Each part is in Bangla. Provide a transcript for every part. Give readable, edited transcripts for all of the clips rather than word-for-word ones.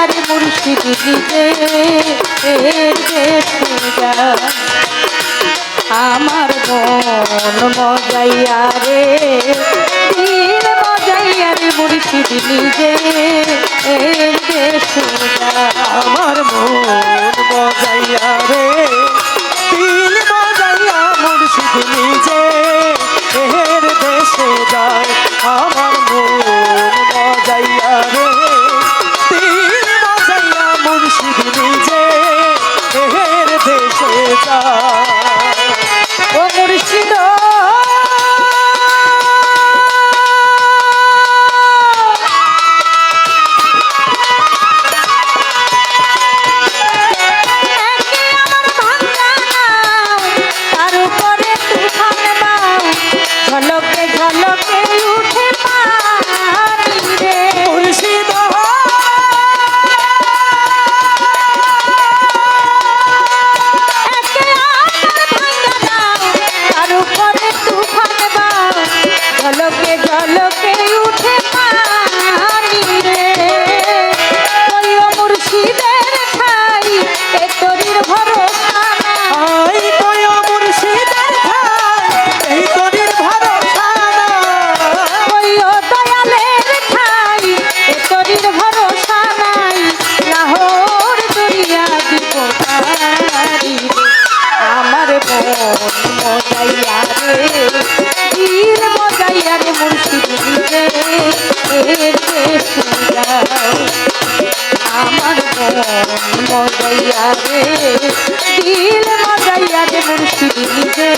রে মুর্শিদ নিজে আমার মন মজাইয়া রে দিল মজাইয়া রে মুর্শিদ নিজে আমার মন মজাইয়া রে দিল মজাইয়া মুর্শিদ নিজে এর দেশে যায় আমার মন মজাইয়া রে দিল মজাইয়া মুর্শিদ নিজে এর দেশে যায় ও মুর্শিদ আমার মজাইয়া রে দিল মজাইয়া রে মুর্শিদ নিজে আমার মজাইয়া রে দিল মজাইয়া রে মুর্শিদ নিজে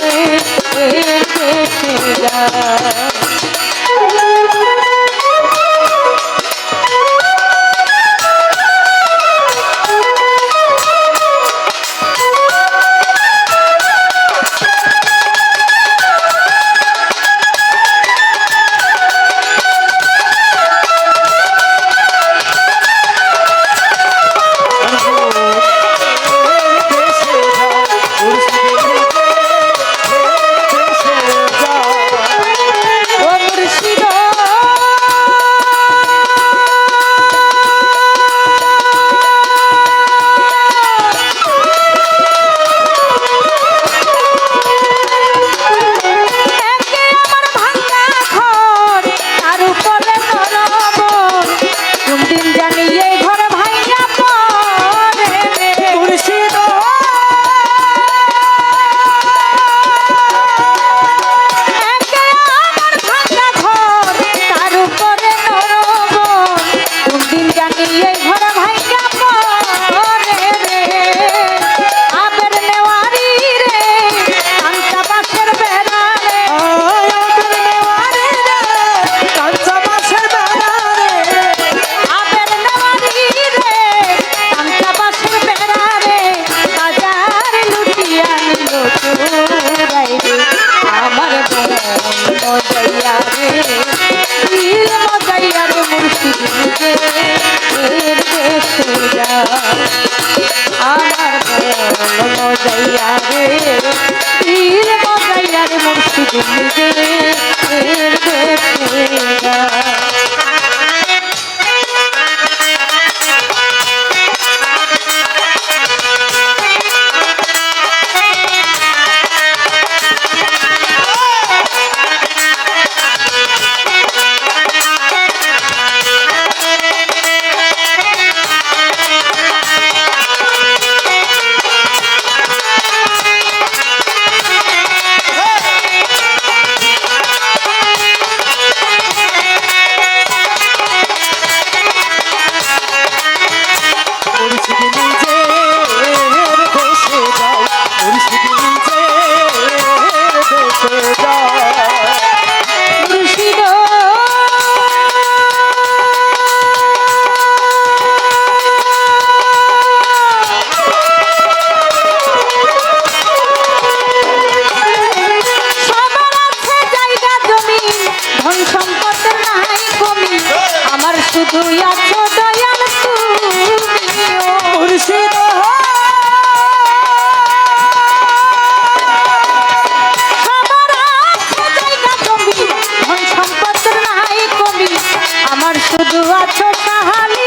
শুধু আছো সাহালি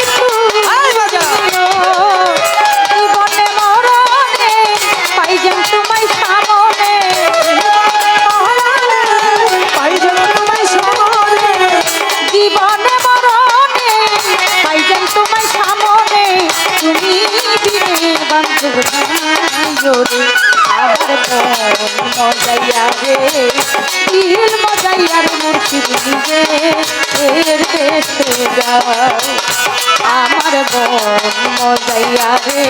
রে দিল মজাইয়ার মুর্শিদ নিজে এর দেশে যায় আমার মন মজাইয়া রে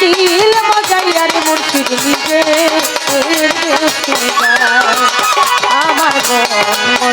দিল মজাইয়ার মুর্শিদ নিজে এর দেশে যায় আমার মন